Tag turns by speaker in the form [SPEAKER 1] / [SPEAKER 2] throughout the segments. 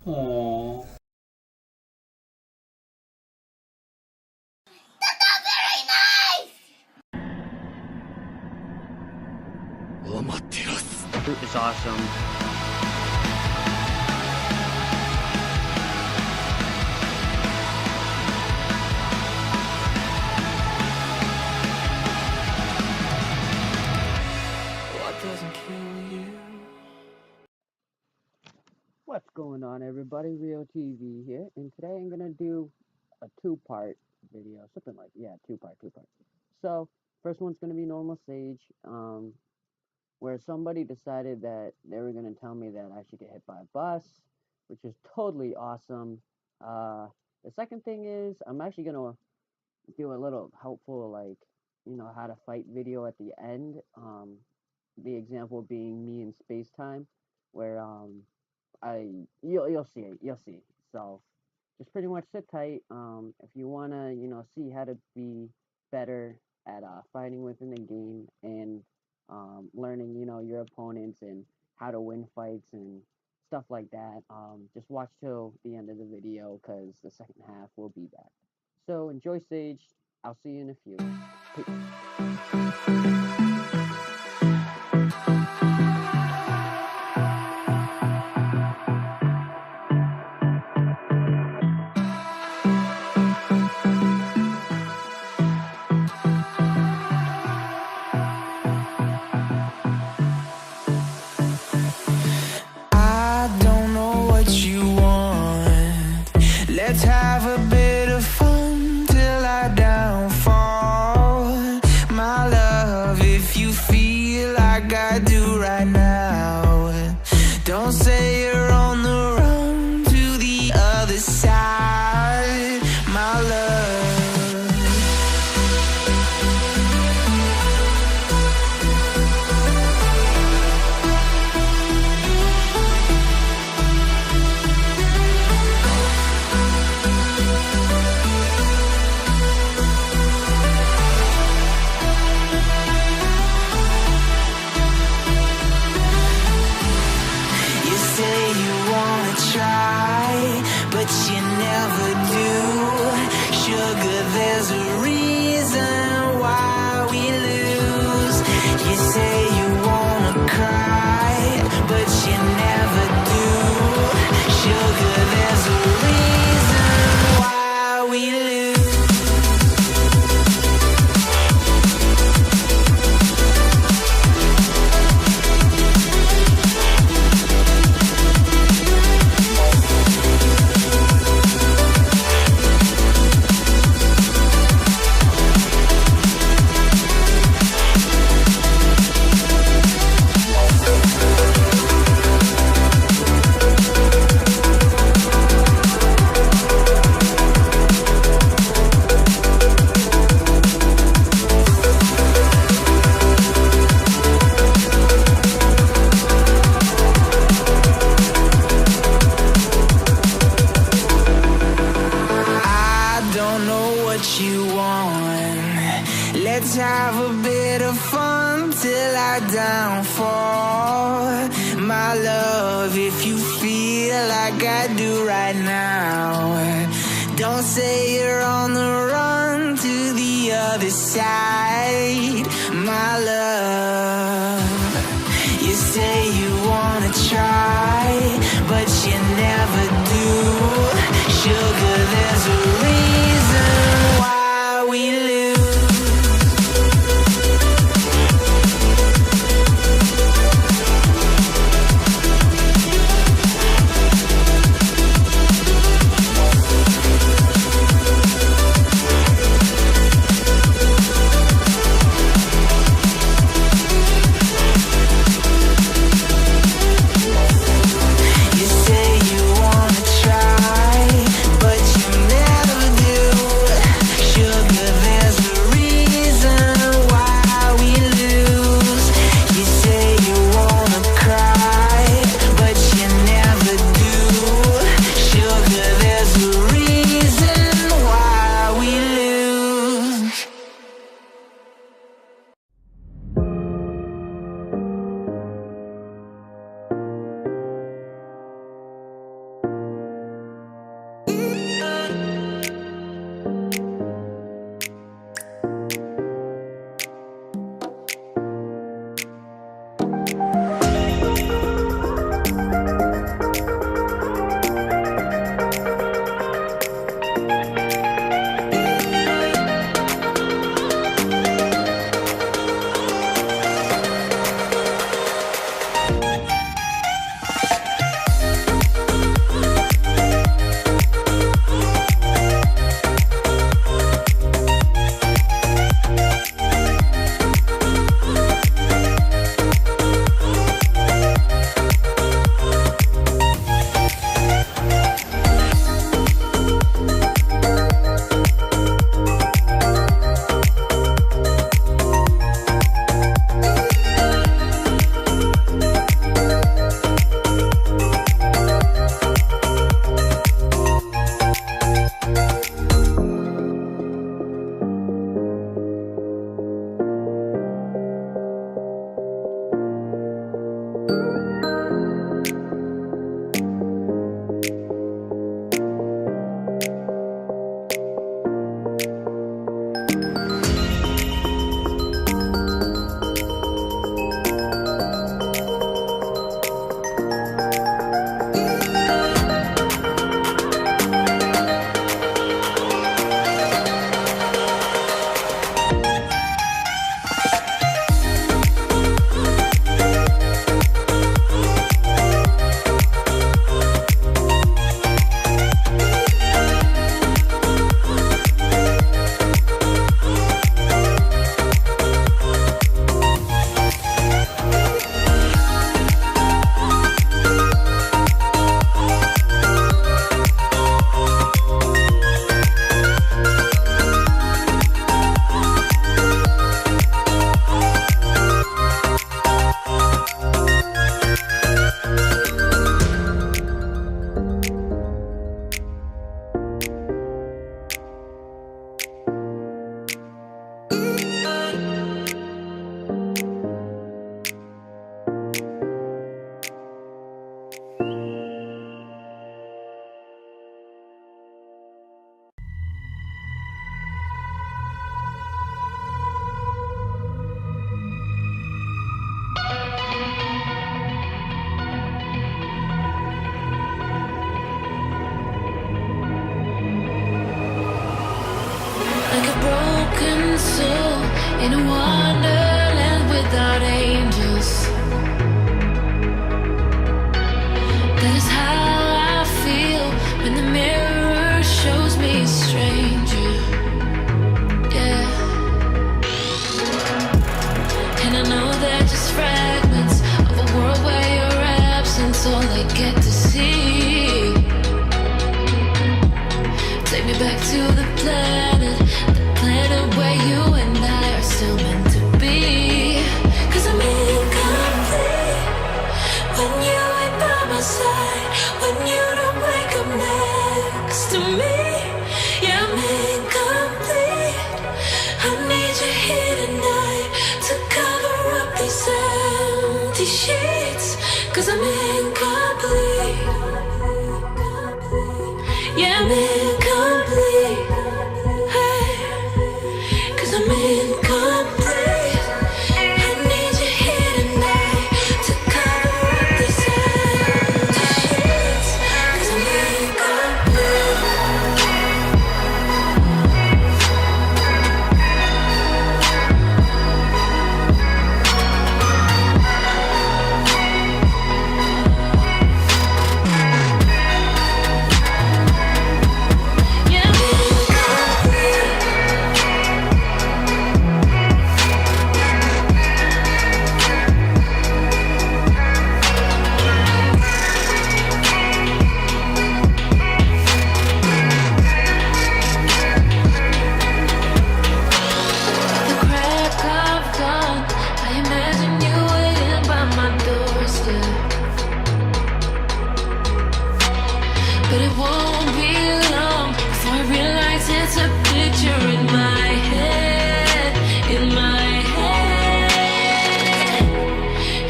[SPEAKER 1] Aww.
[SPEAKER 2] It's awesome. What's going on, everybody? RyoTV here, and today I'm gonna do a two-part video, something like, yeah, two-part. So, first one's gonna be normal stage, where somebody decided that they were gonna tell me that I should get hit by a bus, which is totally awesome. The second thing is I'm actually gonna do a little helpful, like, how to fight video at the end. The example being me in space time, where you'll see. So just pretty much sit tight. If you wanna see how to be better at fighting within the game and learning your opponents and how to win fights and stuff like that, just watch till the end of the video because the second half will be back. So enjoy stage. I'll see you in a few. Peace.
[SPEAKER 3] Let's have a bit of fun till I downfall. My love, if you feel like I do right now, don't say you're on the run to the other side, my love. But you never do. Sugar, there's a reason why we lose. You say you wanna cry, but you never do. Sugar, there's a reason why we lose. You want. Let's have a bit of fun till I downfall. My love, if you feel like I do right now, don't say you're on the run to the other side, my love. You say you wanna try, but you never do. Sugar, there's a reason why we lose. in a wonderland without angels. That is how I feel when the mirror shows me a stranger. Yeah. And I know they're just fragments of a world where your absence all I get to see. Take me back to the planet where you and I are still meant to be. 'Cause I'm incomplete when you ain't by my side, when you don't wake up next to me. Yeah, I'm incomplete. I need you here tonight to cover up these empty sheets. 'Cause I'm incomplete. Yeah, I'm incomplete. Hey, 'cause I'm incomplete. I need you here tonight to cover up these empty sheets. 'Cause I'm incomplete. Yeah, I'm incomplete. The crack of dawn, I imagine you waiting by my doorstep. But it won't be long before I realize it's a picture in my head, in my head.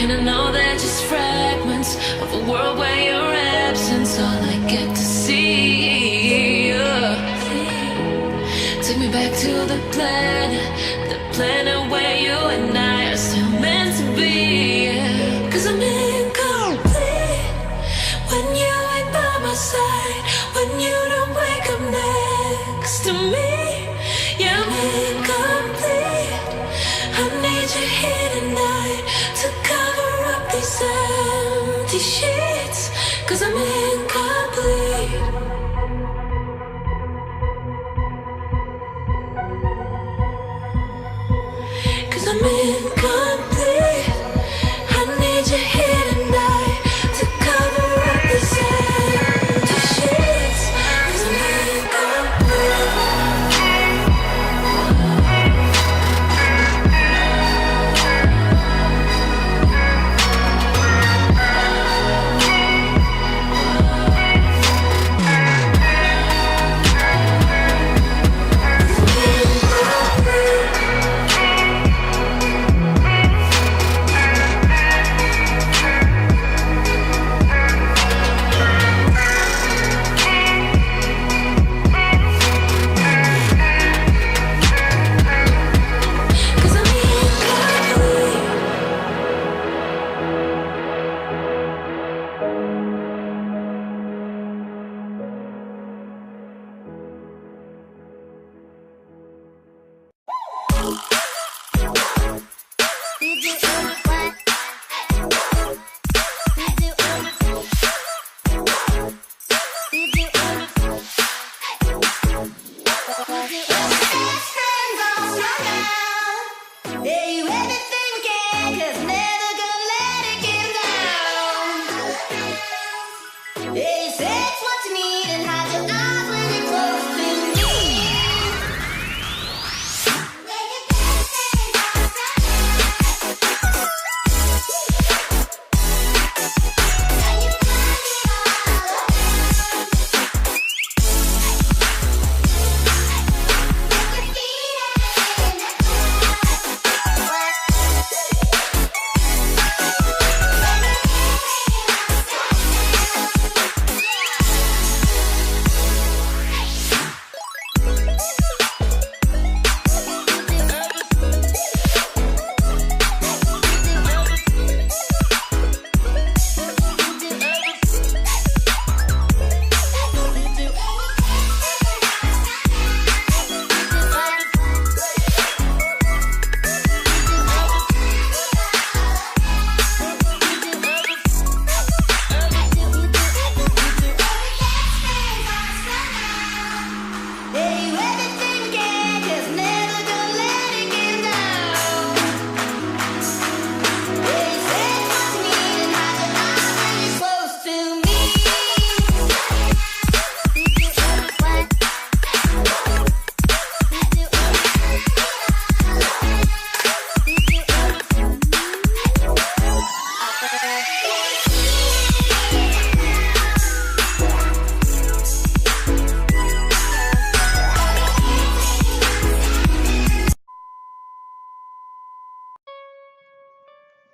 [SPEAKER 3] And I know they're just fragments of a world where your absence all I get to see. Take me back to the planet where you and I are still meant to be. 'Cause I'm incomplete when you ain't by my side, when you don't wake up next to me. Yeah, I'm incomplete. I need you here tonight to cover up these empty sheets. 'Cause I'm incomplete. Cause I'm incomplete. I need you here tonight to cover up these empty sheets. 'Cause I'm incomplete.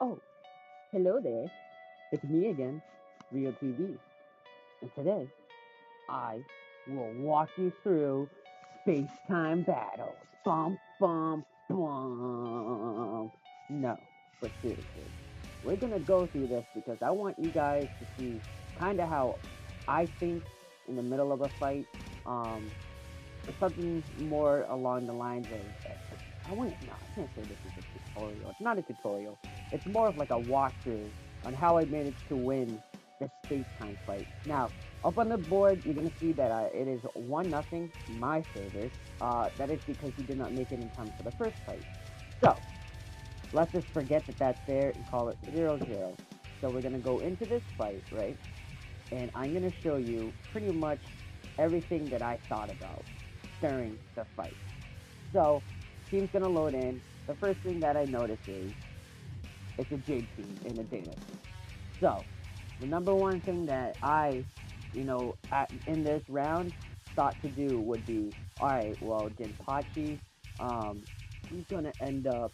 [SPEAKER 2] Oh, hello there. It's me again, RyoTV. And today, I will walk you through space-time battles. Bum, bum, bum. No, but seriously, we're gonna go through this because I want you guys to see kind of how I think in the middle of a fight. Um, Something more along the lines of I can't say this is a tutorial. It's not a tutorial. It's more of like a walkthrough on how I managed to win the space time fight. Now, up on the board, you're gonna see that it is 1-0 my favor. That is because he did not make it in time for the first fight. So let's just forget that that's there and call it 0-0. So we're gonna go into this fight, right? And I'm gonna show you pretty much everything that I thought about during the fight. So, team's gonna load in. The first thing that I notice is it's a Jade team and a Dana team. So, the number one thing that in this round, thought to do would be, alright, well, Jinpachi, um, he's gonna end up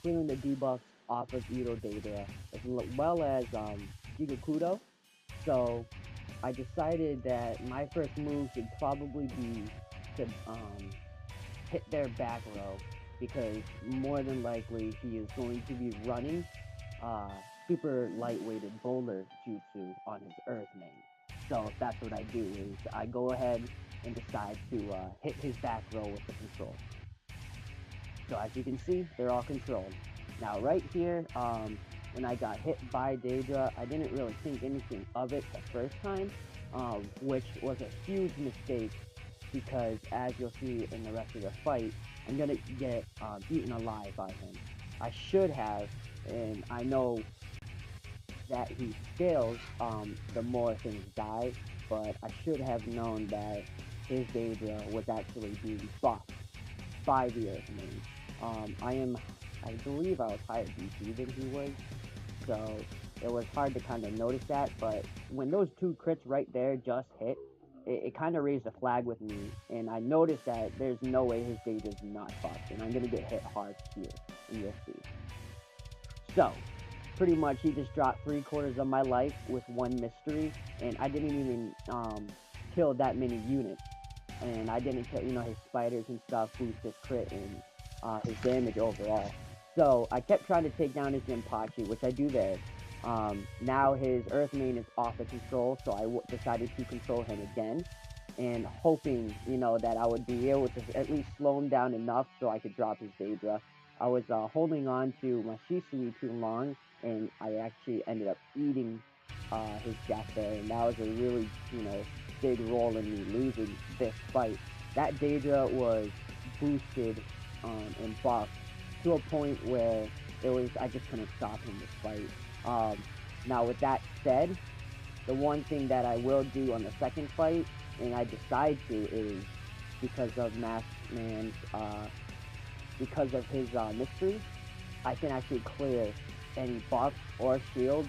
[SPEAKER 2] clearing the debuffs off of Ito Data, as well as Gigakudo. So, I decided that my first move should probably be to hit their back row because more than likely he is going to be running uh, super lightweighted boulder jutsu on his earth main. So that's what I do is I go ahead and decide to hit his back row with the control. So as you can see, they're all controlled. Now right here, when I got hit by Daedra, I didn't really think anything of it the first time, which was a huge mistake because as you'll see in the rest of the fight, I'm gonna get eaten alive by him. I should have, and I know that he scales, the more things die, but I should have known that his Daedra was actually being buffed by the Earthman. I believe I was higher DC than he was, so it was hard to kind of notice that. But when those two crits right there just hit, it kind of raised a flag with me, and I noticed that there's no way his stage is not fucked, and I'm gonna get hit hard here, and you'll see. So, pretty much he just dropped 3/4 of my life with one mystery, and I didn't even kill that many units, and I didn't kill his spiders and stuff boost his crit and his damage overall. So I kept trying to take down his Jinpachi, which I do there. Now his Earth main is off of control, so I decided to control him again, and hoping that I would be able to at least slow him down enough so I could drop his Daedra. I was holding on to my Shisui too long, and I actually ended up eating his death there, and that was a really big role in me losing this fight. That Daedra was boosted and buffed to a point where I just couldn't stop him this fight. Now with that said, the one thing that I will do on the second fight, and I decide to, is because of Masked Man's because of his mystery, I can actually clear any buffs or shields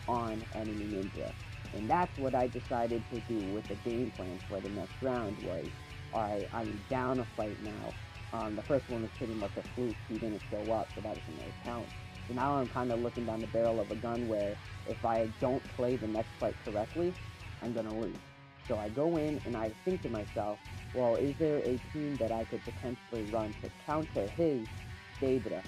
[SPEAKER 2] on enemy ninja. And that's what I decided to do with the game plan for the next round was, alright, I'm down a fight now. The first one was pretty much a fluke, he didn't show up, so that doesn't really count. So now I'm kind of looking down the barrel of a gun where if I don't play the next fight correctly, I'm going to lose. So I go in and I think to myself, well, is there a team that I could potentially run to counter his Daedra?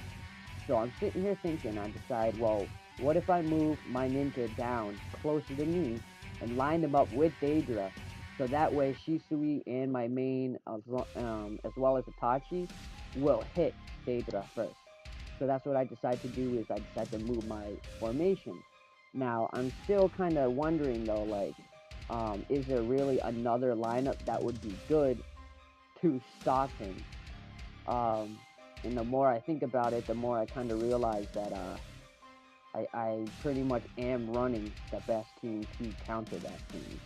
[SPEAKER 2] So I'm sitting here thinking, I decide, well, what if I move my ninja down closer to me and line him up with Daedra? So that way Shisui and my main, as well as Itachi, will hit Daedra first. So that's what I decide to do is I decide to move my formation. Now, I'm still kind of wondering though, like, is there really another lineup that would be good to stop him? And the more I think about it, the more I kind of realize that I pretty much am running the best team to counter that team.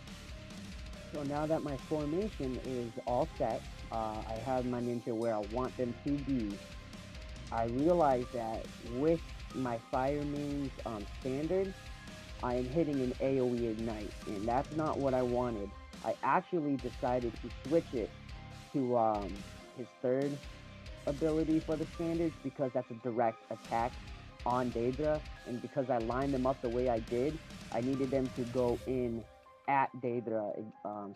[SPEAKER 2] So now that my formation is all set, I have my ninja where I want them to be. I realize that with my fire mains standard, I am hitting an AoE ignite, and that's not what I wanted. I actually decided to switch it to his third ability for the standards because that's a direct attack on Daedra, and because I lined them up the way I did, I needed them to go in at Daedra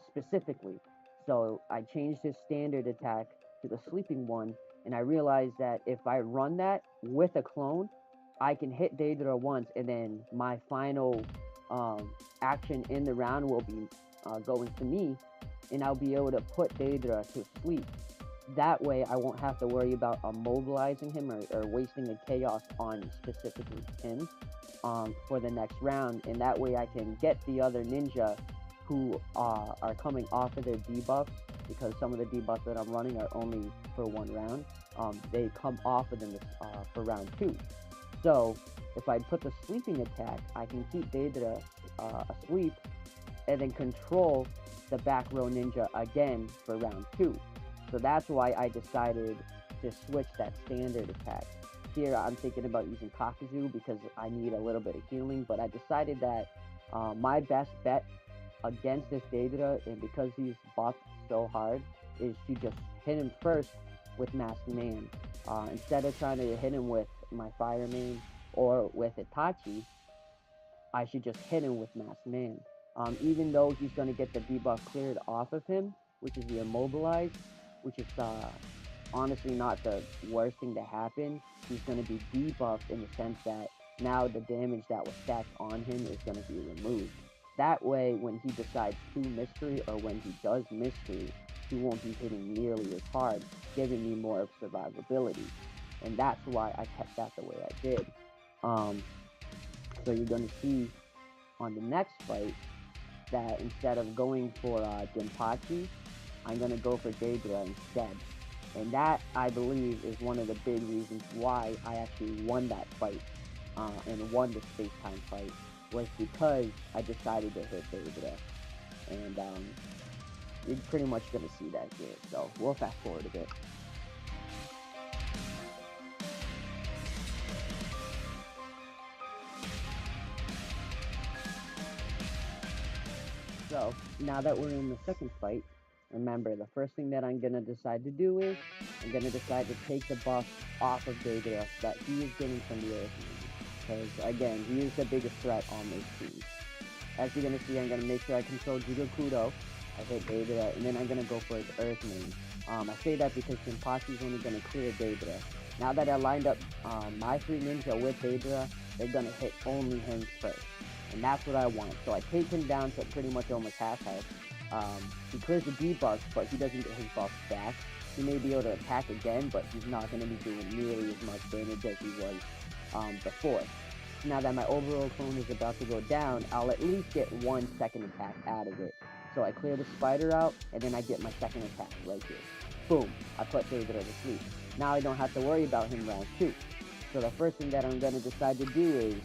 [SPEAKER 2] specifically. So I changed his standard attack to the sleeping one, and I realized that if I run that with a clone, I can hit Daedra once, and then my final action in the round will be going to me, and I'll be able to put Daedra to sleep. That way, I won't have to worry about immobilizing him or wasting a chaos on specifically him for the next round. And that way, I can get the other ninja who are coming off of their debuffs, because some of the debuffs that I'm running are only for one round. They come off of them for round 2. So if I put the sleeping attack, I can keep Daedra asleep and then control the back row ninja again for round 2. So that's why I decided to switch that standard attack. Here I'm thinking about using Kakuzu because I need a little bit of healing, but I decided that my best bet against this Daedra, and because he's buffed so hard, is to just hit him first with Masked Man. Instead of trying to hit him with my Fireman or with Itachi, I should just hit him with Masked Man. Even though he's going to get the debuff cleared off of him, which is the Immobilize, which is honestly not the worst thing to happen. He's going to be debuffed in the sense that now the damage that was stacked on him is going to be removed. That way, when he decides to mystery, or when he does mystery, he won't be hitting nearly as hard, giving me more of survivability. And that's why I kept that the way I did. So you're going to see on the next fight that instead of going for Jinpachi, I'm going to go for Daedra instead. And that, I believe, is one of the big reasons why I actually won that fight and won the space-time fight, was because I decided to hit Daedra. And you're pretty much going to see that here. So we'll fast forward a bit. So now that we're in the second fight, remember, the first thing that I'm going to decide to do is I'm going to decide to take the buff off of Daedra that he is getting from the Earth Main. Because, again, he is the biggest threat on this team. As you're going to see, I'm going to make sure I control Jigokudo. I hit Daedra, and then I'm going to go for his Earth Main. I say that because Jinpachi's only going to clear Daedra. Now that I lined up my 3 ninja with Daedra, they're going to hit only him first. And that's what I want. So I take him down to pretty much almost half health. He clears the debuffs, but he doesn't get his buffs back. He may be able to attack again, but he's not going to be doing nearly as much damage as he was before. Now that my overall clone is about to go down, I'll at least get 1 second attack out of it. So I clear the spider out, and then I get my second attack right here. Boom! I put Daedra to sleep. Now I don't have to worry about him round 2. So the first thing that I'm going to decide to do is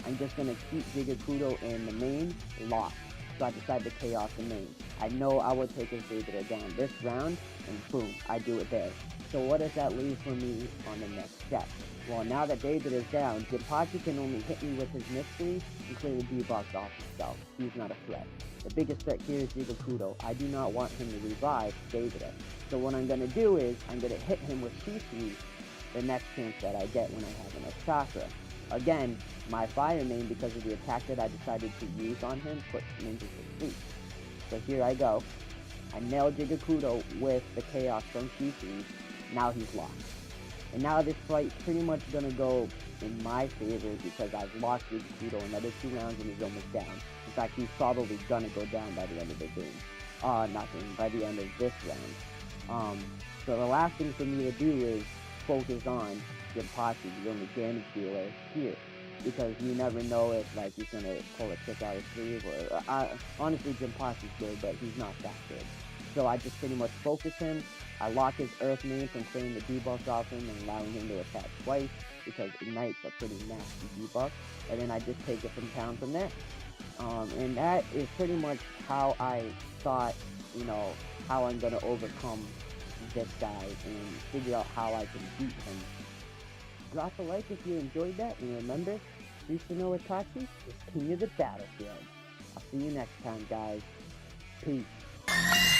[SPEAKER 2] I'm just going to keep Jigokudo in the main locked. So I decided to chaos the main. I know I will take his Daedra down this round, and boom, I do it there. So what does that leave for me on the next step? Well, now that Daedra is down, Jinpachi can only hit me with his mystery and clear the debuffs off himself. He's not a threat. The biggest threat here is Jigokudo. I do not want him to revive Daedra. So what I'm going to do is, I'm going to hit him with Shifu the next chance that I get when I have enough chakra. Again, my Fire Main, because of the attack that I decided to use on him, puts ninjas to sleep. So here I go. I nailed Jigokudo with the Chaos from Shifu. Now he's locked. And now this fight's pretty much going to go in my favor because I've lost Jigokudo another 2 rounds and he's almost down. In fact, he's probably going to go down by the end of the game. By the end of this round. So the last thing for me to do is focus on Jinpachi, the only damage dealer here, because you never know if he's gonna pull a trick out of his sleeve, or honestly Jinpachi's good, but he's not that good. So I just pretty much focus him. I lock his Earth Main from clearing the debuffs off him and allowing him to attack twice, because Ignite's a pretty nasty debuff, and then I just take it from town from there. And that is pretty much how I thought, how I'm gonna overcome this guy and figure out how I can beat him. Drop a like if you enjoyed that, and remember, Susanoo Itachi is king of the battlefield. I'll see you next time, guys. Peace.